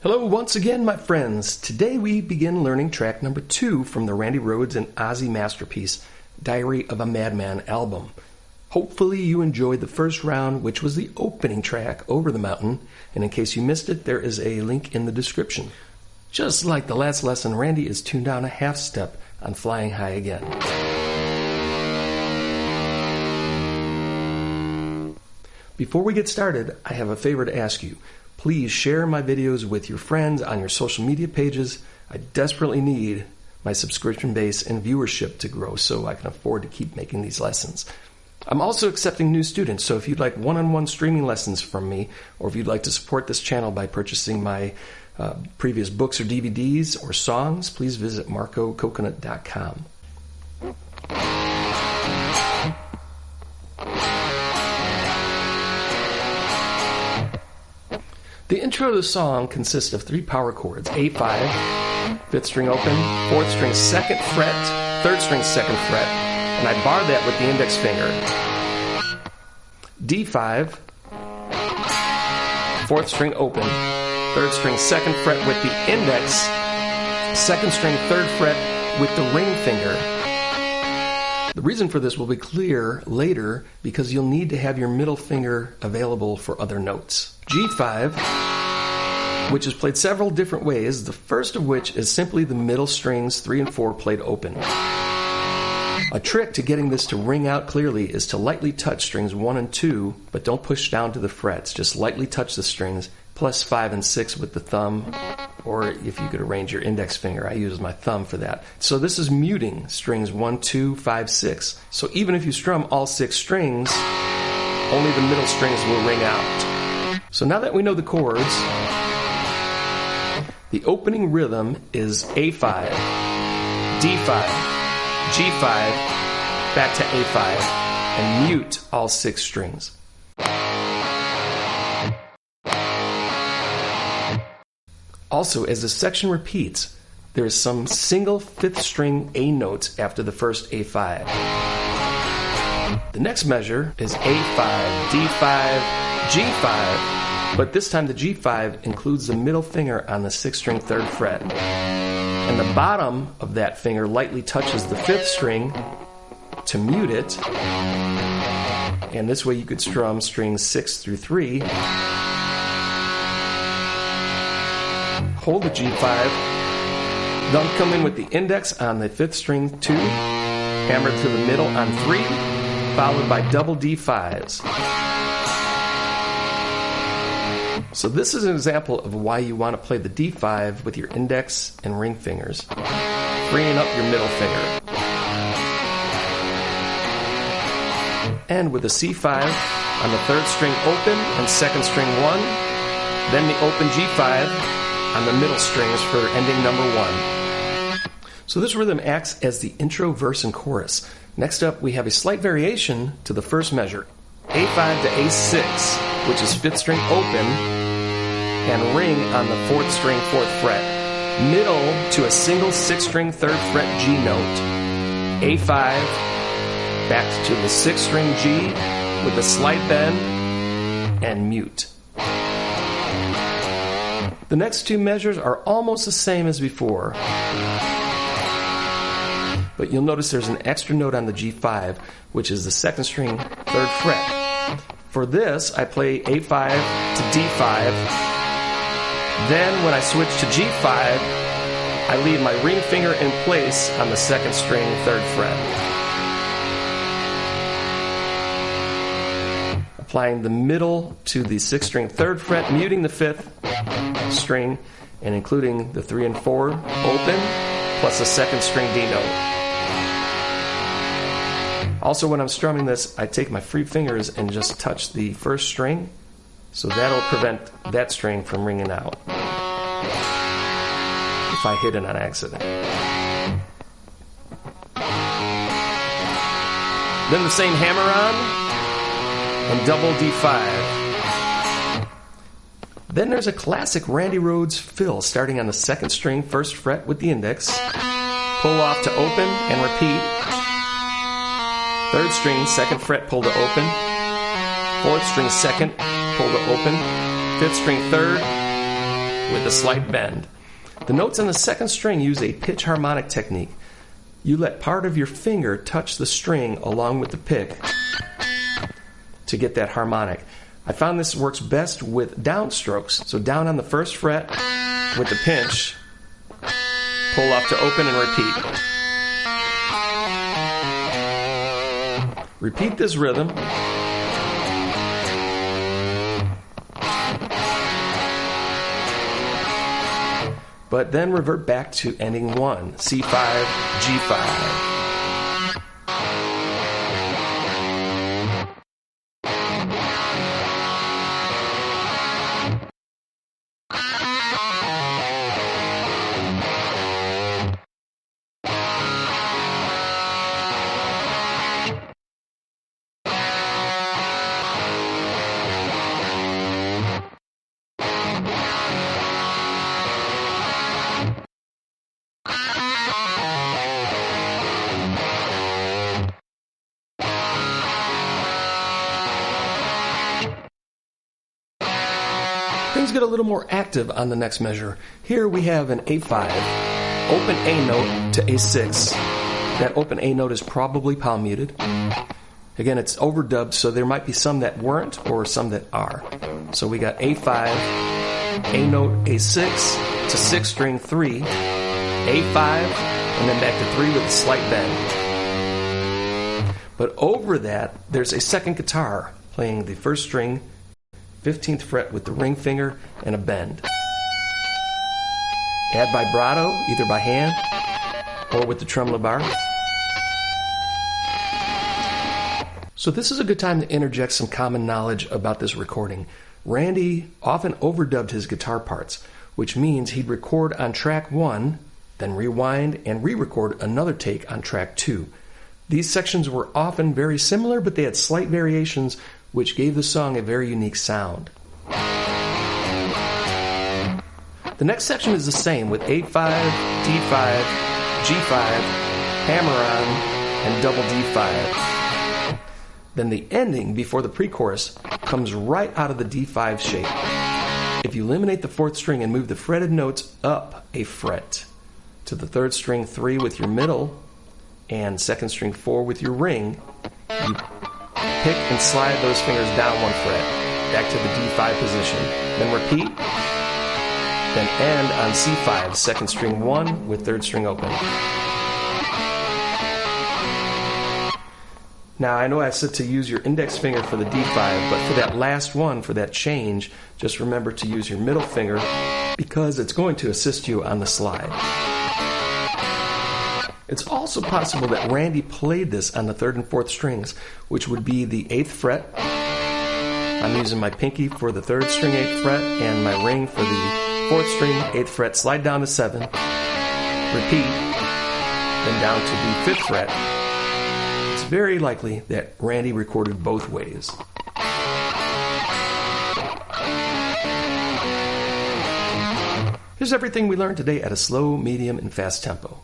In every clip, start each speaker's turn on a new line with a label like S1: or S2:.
S1: Hello once again, my friends. Today we begin learning track number 2 from the Randy Rhoads and Ozzy masterpiece, Diary of a Madman album. Hopefully you enjoyed the first round, which was the opening track, Over the Mountain, and in case you missed it, there is a link in the description. Just like the last lesson, Randy is tuned down a half step on Flying High Again. Before we get started, I have a favor to ask you. Please share my videos with your friends on your social media pages. I desperately need my subscription base and viewership to grow so I can afford to keep making these lessons. I'm also accepting new students, so if you'd like one-on-one streaming lessons from me, or if you'd like to support this channel by purchasing my previous books or DVDs or songs, please visit marcococonut.com. The intro to the song consists of 3 power chords: A5, 5th string open, 4th string 2nd fret, 3rd string 2nd fret, and I bar that with the index finger. D5, 4th string open, 3rd string 2nd fret with the index, 2nd string 3rd fret with the ring finger. The reason for this will be clear later because you'll need to have your middle finger available for other notes. G5, which is played several different ways, the first of which is simply the middle strings 3 and 4 played open. A trick to getting this to ring out clearly is to lightly touch strings 1 and 2, but don't push down to the frets. Just lightly touch the strings, plus 5 and 6 with the thumb, or if you could arrange your index finger, I use my thumb for that. So this is muting strings 1, 2, 5, 6. So even if you strum all 6 strings, only the middle strings will ring out. So now that we know the chords, the opening rhythm is A5, D5, G5, back to A5, and mute all 6 strings. Also, as the section repeats, there is some single 5th string A notes after the first A5. The next measure is A5, D5, G5, but this time the G5 includes the middle finger on the 6th string 3rd fret. And the bottom of that finger lightly touches the 5th string to mute it. And this way you could strum strings 6 through 3. Hold the G5, then come in with the index on the 5th string 2, hammered to the middle on 3, followed by double D5s. So this is an example of why you want to play the D5 with your index and ring fingers, freeing up your middle finger. And with the C5 on the 3rd string open and 2nd string 1, then the open G5 on the middle strings for ending number 1. So this rhythm acts as the intro, verse, and chorus. Next up, we have a slight variation to the first measure, A5 to A6, which is 5th string open and ring on the 4th string 4th fret, middle to a single 6th string 3rd fret G note, A5, back to the 6th string G with a slight bend, and mute. The next 2 measures are almost the same as before, but you'll notice there's an extra note on the G5, which is the 2nd string 3rd fret. For this, I play A5 to D5. Then when I switch to G5, I leave my ring finger in place on the 2nd string 3rd fret. Applying the middle to the 6th string 3rd fret, muting the 5th string, and including the 3 and 4 open, plus a 2nd string D note. Also, when I'm strumming this, I take my free fingers and just touch the 1st string, so that'll prevent that string from ringing out if I hit it on accident. Then the same hammer on, and double D5. Then there's a classic Randy Rhoads fill starting on the 2nd string 1st fret with the index, pull off to open and repeat, 3rd string 2nd fret pull to open, 4th string 2nd pull to open, 5th string 3rd, with a slight bend. The notes on the second string use a pitch harmonic technique. You let part of your finger touch the string along with the pick to get that harmonic. I found this works best with downstrokes. So down on the first fret with the pinch, pull off to open and repeat. Repeat this rhythm. But then revert back to ending 1, C5, G5. Things get a little more active on the next measure. Here we have an A5, open A note to A6. That open A note is probably palm muted. Again, it's overdubbed, so there might be some that weren't or some that are. So we got A5, A note, A6 to 6 string 3, A5, and then back to 3 with a slight bend. But over that, there's a second guitar playing the first string, 15th fret with the ring finger and a bend. Add vibrato either by hand or with the tremolo bar. So this is a good time to interject some common knowledge about this recording. Randy often overdubbed his guitar parts, which means he'd record on track 1, then rewind and re-record another take on track 2. These sections were often very similar, but they had slight variations which gave the song a very unique sound. The next section is the same with A5, D5, G5, hammer-on, and double D5. Then the ending before the pre-chorus comes right out of the D5 shape. If you eliminate the 4th string and move the fretted notes up a fret to the 3rd string 3 with your middle and 2nd string 4 with your ring, you pick and slide those fingers down 1 fret, back to the D5 position. Then repeat, then end on C5, 2nd string 1 with 3rd string open. Now, I know I said to use your index finger for the D5, but for that last one, for that change, just remember to use your middle finger because it's going to assist you on the slide. It's also possible that Randy played this on the 3rd and 4th strings, which would be the 8th fret. I'm using my pinky for the 3rd string 8th fret and my ring for the 4th string 8th fret. Slide down to 7, repeat, then down to the 5th fret. It's very likely that Randy recorded both ways. Here's everything we learned today at a slow, medium, and fast tempo.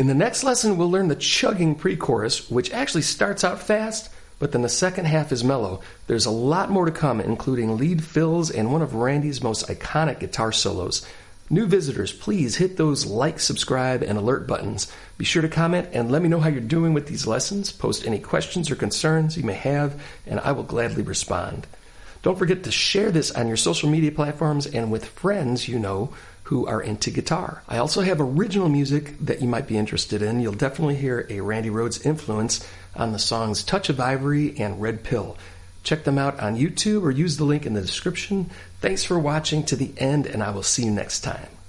S1: In the next lesson, we'll learn the chugging pre-chorus, which actually starts out fast, but then the second half is mellow. There's a lot more to come, including lead fills and one of Randy's most iconic guitar solos. New visitors, please hit those like, subscribe, and alert buttons. Be sure to comment and let me know how you're doing with these lessons. Post any questions or concerns you may have, and I will gladly respond. Don't forget to share this on your social media platforms and with friends you know who are into guitar. I also have original music that you might be interested in. You'll definitely hear a Randy Rhoads influence on the songs Touch of Ivory and Red Pill. Check them out on YouTube or use the link in the description. Thanks for watching to the end, and I will see you next time.